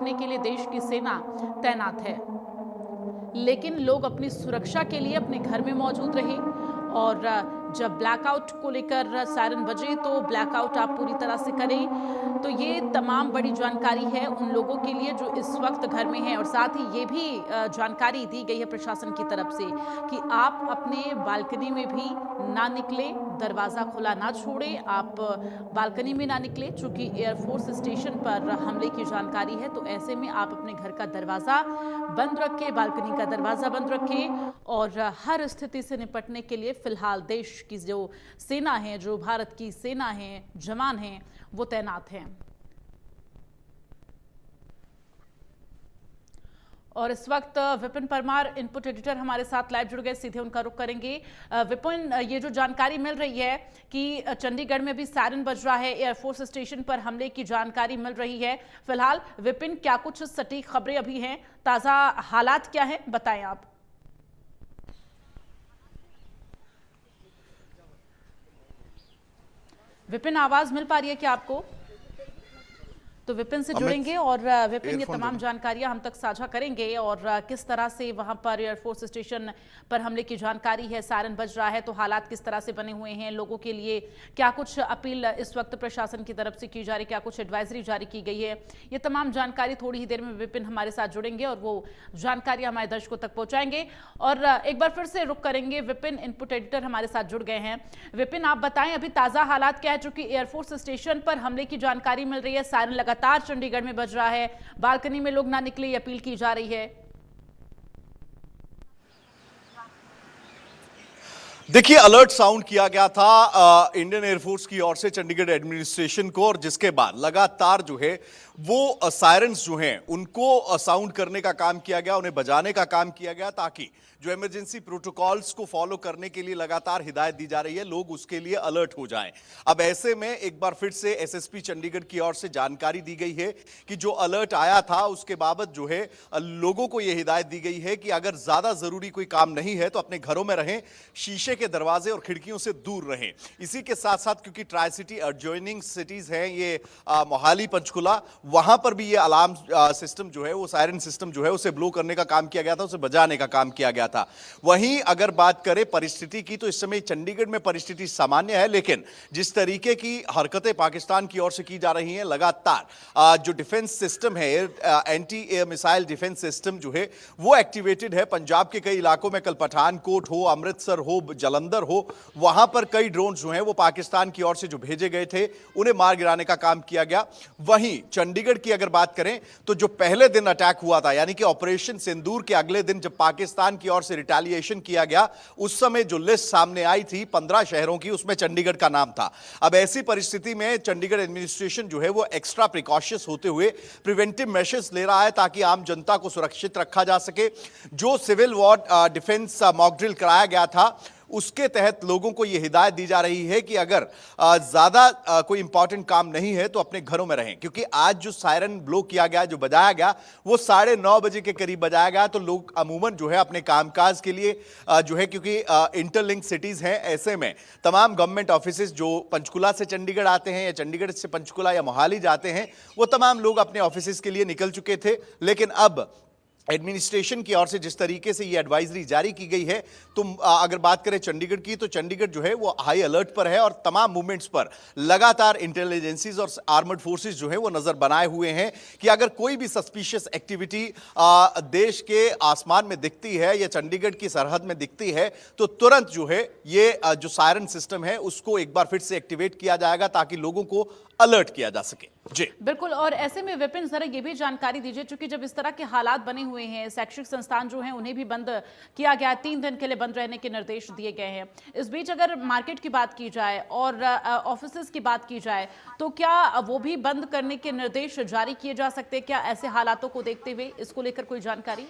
करने के लिए देश की सेना तैनात है, लेकिन लोग अपनी सुरक्षा के लिए अपने घर में मौजूद रहे। और जब ब्लैकआउट को लेकर सायरन बजे तो ब्लैकआउट आप पूरी तरह से करें। तो ये तमाम बड़ी जानकारी है उन लोगों के लिए जो इस वक्त घर में हैं। और साथ ही ये भी जानकारी दी गई है प्रशासन की तरफ से कि आप अपने बालकनी में भी ना निकले, दरवाजा खुला ना छोड़े, आप बालकनी में ना निकले, चूंकि एयरफोर्स स्टेशन पर हमले की जानकारी है। तो ऐसे में आप अपने घर का दरवाजा बंद रखें, बालकनी का दरवाजा बंद रखें और हर स्थिति से निपटने के लिए फिलहाल देश की जो सेना है, जो भारत की सेना है, जवान हैं, वो तैनात हैं। और इस वक्त विपिन परमार इनपुट एडिटर हमारे साथ लाइव जुड़ गए, सीधे उनका रुख करेंगे। विपिन, ये जो जानकारी मिल रही है कि चंडीगढ़ में भी सायरन बज रहा है, एयरफोर्स स्टेशन पर हमले की जानकारी मिल रही है। फिलहाल विपिन, क्या कुछ सटीक खबरें अभी हैं, ताजा हालात क्या हैं, बताएं आप। विपिन, आवाज मिल पा रही है क्या आपको? तो विपिन से जुड़ेंगे और विपिन ये तमाम जानकारियां हम तक साझा करेंगे और किस तरह से वहां पर एयरफोर्स स्टेशन पर हमले की जानकारी है, सायरन बज रहा है, तो हालात किस तरह से बने हुए हैं, लोगों के लिए क्या कुछ अपील इस वक्त प्रशासन की तरफ से की जा रही है, क्या कुछ एडवाइजरी जारी की गई है, ये तमाम जानकारी थोड़ी ही देर में विपिन हमारे साथ जुड़ेंगे और वो जानकारी हमारे दर्शकों तक पहुंचाएंगे। और एक बार फिर से रुक करेंगे, विपिन इनपुट एडिटर हमारे साथ जुड़ गए हैं। विपिन, आप बताएं अभी ताजा हालात क्या है, चूंकि एयरफोर्स स्टेशन पर हमले की जानकारी मिल रही है, सायरन लगातार चंडीगढ़ में बज रहा है, बालकनी में लोग ना निकले, अपील की जा रही है। देखिए, अलर्ट साउंड किया गया था इंडियन एयरफोर्स की ओर से चंडीगढ़ एडमिनिस्ट्रेशन को, और जिसके बाद लगातार जो है वो सायरन्स जो हैं उनको साउंड करने का काम किया गया, उन्हें बजाने का काम किया गया, ताकि जो इमरजेंसी प्रोटोकॉल्स को फॉलो करने के लिए लगातार हिदायत दी जा रही है, लोग उसके लिए अलर्ट हो जाएं। अब ऐसे में एक बार फिर से एसएसपी चंडीगढ़ की ओर से जानकारी दी गई है कि जो अलर्ट आया था उसके बाबत जो है लोगों को यह हिदायत दी गई है कि अगर ज्यादा जरूरी कोई काम नहीं है तो अपने घरों में रहें, शीशे के दरवाजे और खिड़कियों से दूर रहें। इसी के साथ साथ क्योंकि ट्राई सिटी एडजॉइनिंग सिटीज हैं ये मोहाली, पंचकुला, वहां पर भी ये अलार्म सिस्टम जो है, वो सायरन सिस्टम जो है उसे ब्लो करने का काम किया गया था, उसे बजाने का काम किया गया था। वहीं अगर बात करें परिस्थिति की तो इस समय चंडीगढ़ में परिस्थिति सामान्य है, लेकिन जिस तरीके की हरकतें पाकिस्तान की ओर से की जा रही हैं, लगातार जो डिफेंस सिस्टम है, anti air missile defence system जो है वो एक्टिवेटेड है। पंजाब के कई इलाकों में, कल पठानकोट हो, अमृतसर हो, जलंधर हो, वहां पर कई ड्रोन जो हैं वो पाकिस्तान की ओर से जो भेजे गए थे उन्हें मार गिराने का काम किया गया। वहीं चंडीगढ़ की अगर बात करें तो जो पहले दिन अटैक हुआ था, यानी कि ऑपरेशन सिंदूर के अगले दिन जब पाकिस्तान की ओर से रिटेलिएशन किया गया, उस समय जो लिस्ट सामने आई थी 15 शहरों की, उसमें चंडीगढ़ का नाम था। अब ऐसी परिस्थिति में चंडीगढ़ एडमिनिस्ट्रेशन जो है वो एक्स्ट्रा प्रिकॉशियस होते हुए प्रिवेंटिव मेजर्स ले रहा है ताकि आम जनता को सुरक्षित रखा जा सके। जो civil war defence mock drill कराया गया था उसके तहत लोगों को यह हिदायत दी जा रही है कि अगर ज्यादा कोई इंपॉर्टेंट काम नहीं है तो अपने घरों में रहें, क्योंकि आज जो सायरन ब्लो किया गया, जो बजाया गया, वो 9:30 बजे के करीब बजाया गया। तो लोग अमूमन जो है अपने कामकाज के लिए जो है, क्योंकि इंटरलिंक सिटीज हैं, ऐसे में तमाम गवर्नमेंट ऑफिसेज जो पंचकुला से चंडीगढ़ आते हैं या चंडीगढ़ से पंचकुला या मोहाली जाते हैं, वो तमाम लोग अपने ऑफिसेज के लिए निकल चुके थे। लेकिन अब एडमिनिस्ट्रेशन की ओर से जिस तरीके से ये एडवाइजरी जारी की गई है, तो अगर बात करें चंडीगढ़ की, तो चंडीगढ़ जो है वो हाई अलर्ट पर है और तमाम मूवमेंट्स पर लगातार इंटेलिजेंसीज और आर्मर्ड फोर्सेस जो है वो नजर बनाए हुए हैं कि अगर कोई भी सस्पिशियस एक्टिविटी देश के आसमान में दिखती है या चंडीगढ़ की सरहद में दिखती है तो तुरंत जो है ये जो सायरन सिस्टम है उसको एक बार फिर से एक्टिवेट किया जाएगा ताकि लोगों को अलर्ट किया जा सके। जी बिल्कुल। और ऐसे में विपिन, जरा ये भी जानकारी दीजिए, क्योंकि जब इस तरह के हालात बने हुए हैं, शैक्षिक संस्थान जो हैं उन्हें भी बंद किया गया, 3 दिन के लिए बंद रहने के निर्देश दिए गए हैं। इस बीच अगर मार्केट की बात की जाए और ऑफिसेज की बात की जाए तो क्या वो भी बंद करने के निर्देश जारी किए जा सकते हैं क्या, ऐसे हालातों को देखते हुए? इसको लेकर कोई जानकारी?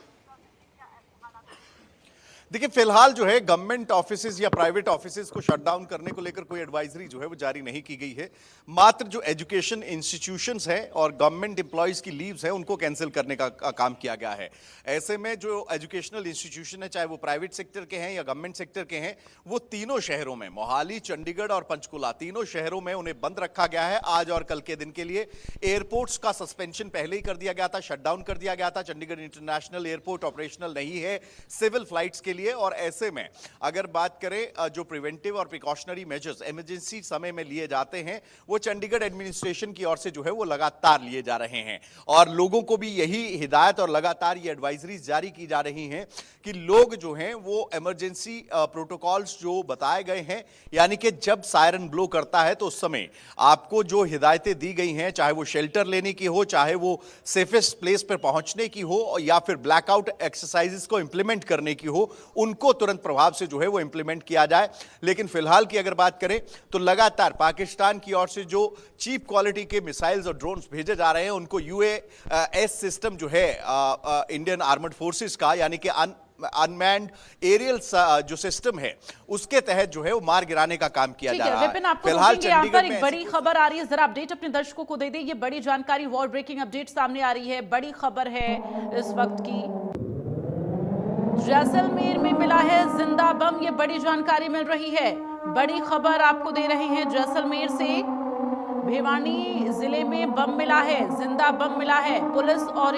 देखिए फिलहाल जो है गवर्नमेंट ऑफिसेज या प्राइवेट ऑफिसेज को शट डाउन करने को लेकर कोई एडवाइजरी जो है वो जारी नहीं की गई है। मात्र जो एजुकेशन इंस्टीट्यूशंस हैं और गवर्नमेंट एम्प्लॉयज की लीव्स हैं उनको कैंसिल करने का काम किया गया है। ऐसे में जो एजुकेशनल इंस्टीट्यूशन है, चाहे वो प्राइवेट सेक्टर के हैं या गवर्नमेंट सेक्टर के हैं, वो तीनों शहरों में, मोहाली, चंडीगढ़ और पंचकुला, तीनों शहरों में उन्हें बंद रखा गया है आज और कल के दिन के लिए। एयरपोर्ट्स का सस्पेंशन पहले ही कर दिया गया था, शटडाउन कर दिया गया था। चंडीगढ़ इंटरनेशनल एयरपोर्ट ऑपरेशनल नहीं है सिविल फ्लाइट्स के लिए। और ऐसे में अगर बात करें जो प्रिवेंटिव और प्रिकॉशनरी मेजर्स इमरजेंसी समय में लिए जाते हैं, वो चंडीगढ़ एडमिनिस्ट्रेशन की ओर से जो है वो लगातार लिए जा रहे हैं। और लोगों को भी यही हिदायत और लगातार ये एडवाइजरीज जारी की जा रही हैं कि लोग जो हैं वो इमरजेंसी प्रोटोकॉल्स जो बताए गए हैं, यानी कि जब सायरन ब्लो करता है तो उस समय आपको जो हिदायतें दी गई हैं, चाहे वो शेल्टर लेने की हो, चाहे वो सेफेस्ट प्लेस पर पहुंचने की हो, या फिर ब्लैकआउट एक्सरसाइजेस को इंप्लीमेंट करने की हो, उनको तुरंत प्रभाव से जो है वो इंप्लीमेंट किया जाए। लेकिन फिलहाल की अगर बात करें तो लगातार पाकिस्तान की ओर से जो चीप क्वालिटी के मिसाइल्स और ड्रोन्स भेजे जा रहे हैं, उनको यूएएस सिस्टम जो है इंडियन आर्मर्ड फोर्सेस का, यानी कि अनमैन्ड एरियल जो सिस्टम है, उसके तहत जो है वो मार गिराने का काम किया जा रहा विपिन, है। आपको फिलहाल यहाँ पर चंडीगढ़ एक बड़ी खबर आ रही है, जरा अपडेट अपने दर्शकों को दे दें। ये बड़ी जानकारी, वॉर ब्रेकिंग अपडेट सामने आ रही है, बड़ी खबर है इस वक्त की। जैसलमेर में मिला है जिंदा बम, ये बड़ी जानकारी मिल रही है। बड़ी खबर आपको दे रहे हैं जैसलमेर से। भिवानी जिले में बम मिला है, जिंदा बम मिला है। पुलिस और